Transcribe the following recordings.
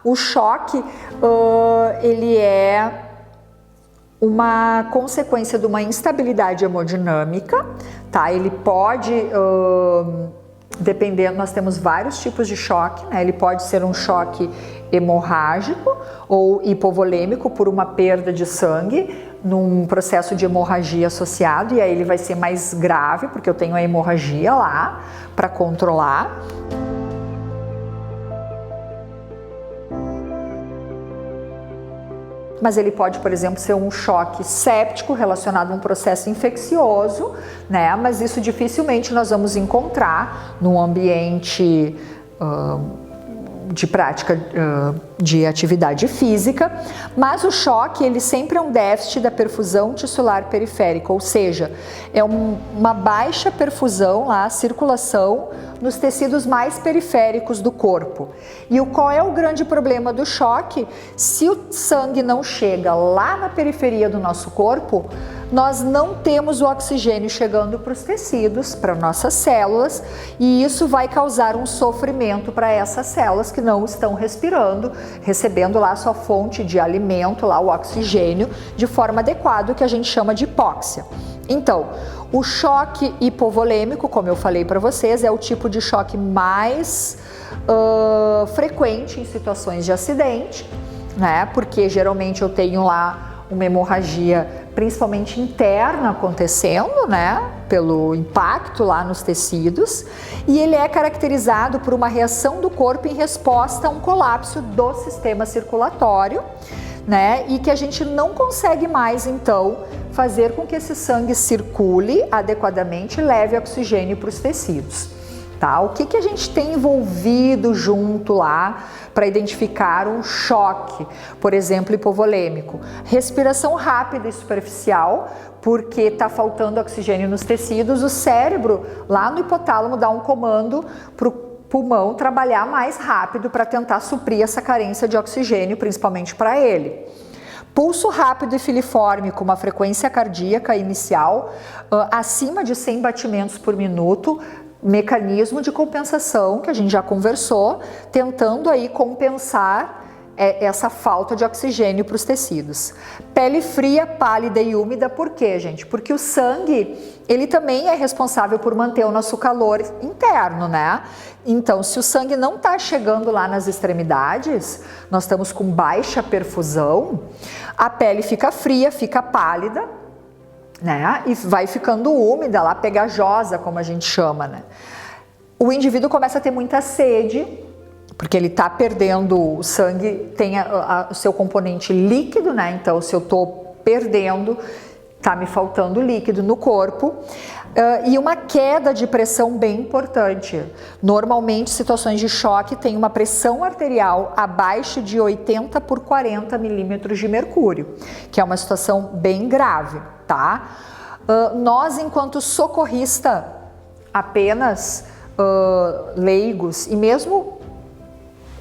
O choque, ele é uma consequência de uma instabilidade hemodinâmica, tá? Ele pode, dependendo, nós temos vários tipos de choque, né? Ele pode ser um choque hemorrágico ou hipovolêmico por uma perda de sangue num processo de hemorragia associado, e aí ele vai ser mais grave, porque eu tenho a hemorragia lá para controlar. Mas ele pode, por exemplo, ser um choque séptico relacionado a um processo infeccioso, né? Mas isso dificilmente nós vamos encontrar num ambiente de prática de atividade física, mas o choque ele sempre é um déficit da perfusão tissular periférica, ou seja, é uma baixa perfusão, a circulação nos tecidos mais periféricos do corpo. E qual é o grande problema do choque? Se o sangue não chega lá na periferia do nosso corpo, nós não temos o oxigênio chegando para os tecidos, para nossas células, e isso vai causar um sofrimento para essas células que não estão respirando, recebendo lá a sua fonte de alimento, lá o oxigênio, de forma adequada, que a gente chama de hipóxia. Então, o choque hipovolêmico, como eu falei para vocês, é o tipo de choque mais frequente em situações de acidente, né? Porque geralmente eu tenho lá uma hemorragia principalmente interna acontecendo, né, pelo impacto lá nos tecidos, e ele é caracterizado por uma reação do corpo em resposta a um colapso do sistema circulatório, né, e que a gente não consegue mais então fazer com que esse sangue circule adequadamente e leve oxigênio para os tecidos. Tá? O que a gente tem envolvido junto lá para identificar um choque, por exemplo, hipovolêmico? Respiração rápida e superficial, porque está faltando oxigênio nos tecidos, o cérebro lá no hipotálamo dá um comando para o pulmão trabalhar mais rápido para tentar suprir essa carência de oxigênio, principalmente para ele. Pulso rápido e filiforme com uma frequência cardíaca inicial acima de 100 batimentos por minuto, mecanismo de compensação que a gente já conversou, tentando aí compensar essa falta de oxigênio para os tecidos. Pele fria, pálida e úmida, por quê, gente? Porque o sangue, ele também é responsável por manter o nosso calor interno, né? Então, se o sangue não está chegando lá nas extremidades, nós estamos com baixa perfusão, a pele fica fria, fica pálida, né? E vai ficando úmida, lá pegajosa, como a gente chama, né? O indivíduo começa a ter muita sede, porque ele está perdendo o sangue, tem o seu componente líquido, né? Então, se eu estou perdendo, está me faltando líquido no corpo. E uma queda de pressão bem importante. Normalmente, situações de choque têm uma pressão arterial abaixo de 80 por 40 milímetros de mercúrio, que é uma situação bem grave, tá? Nós, enquanto socorrista, apenas leigos e mesmo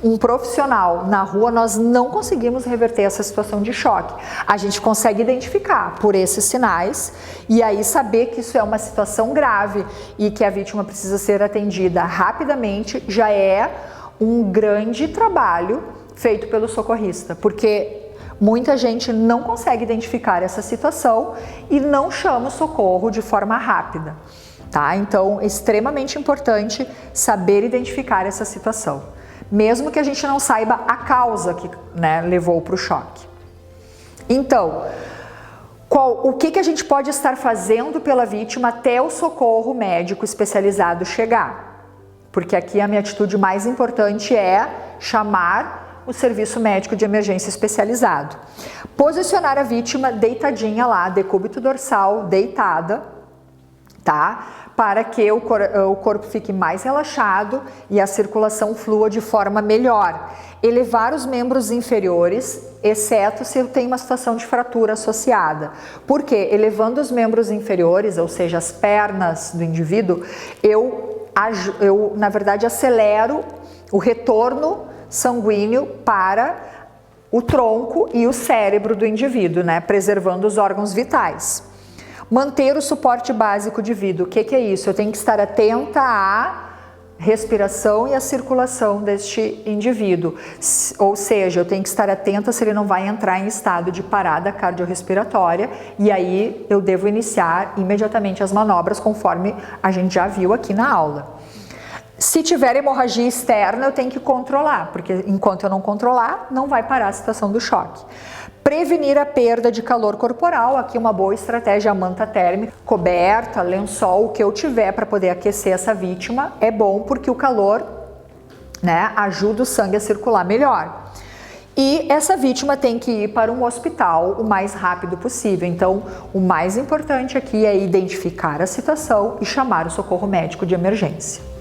um profissional na rua, nós não conseguimos reverter essa situação de choque. A gente consegue identificar por esses sinais e aí saber que isso é uma situação grave e que a vítima precisa ser atendida rapidamente, já é um grande trabalho feito pelo socorrista, porque muita gente não consegue identificar essa situação e não chama o socorro de forma rápida, tá? Então, é extremamente importante saber identificar essa situação, mesmo que a gente não saiba a causa que, né, levou para o choque. Então, o que a gente pode estar fazendo pela vítima até o socorro médico especializado chegar? Porque aqui a minha atitude mais importante é chamar o serviço médico de emergência especializado. Posicionar a vítima deitadinha lá, decúbito dorsal, deitada, tá? Para que o corpo fique mais relaxado e a circulação flua de forma melhor. Elevar os membros inferiores, exceto se eu tenho uma situação de fratura associada. Por quê? Elevando os membros inferiores, ou seja, as pernas do indivíduo, eu na verdade, acelero o retorno sanguíneo para o tronco e o cérebro do indivíduo, né? Preservando os órgãos vitais. Manter o suporte básico de vida. O que é isso? Eu tenho que estar atenta a respiração e a circulação deste indivíduo. Ou seja, eu tenho que estar atenta se ele não vai entrar em estado de parada cardiorrespiratória, e aí eu devo iniciar imediatamente as manobras conforme a gente já viu aqui na aula. Se tiver hemorragia externa, eu tenho que controlar, porque enquanto eu não controlar, não vai parar a situação do choque. Prevenir a perda de calor corporal, aqui uma boa estratégia, a manta térmica, coberta, lençol, o que eu tiver para poder aquecer essa vítima é bom, porque o calor, né, ajuda o sangue a circular melhor. E essa vítima tem que ir para um hospital o mais rápido possível. Então, o mais importante aqui é identificar a situação e chamar o socorro médico de emergência.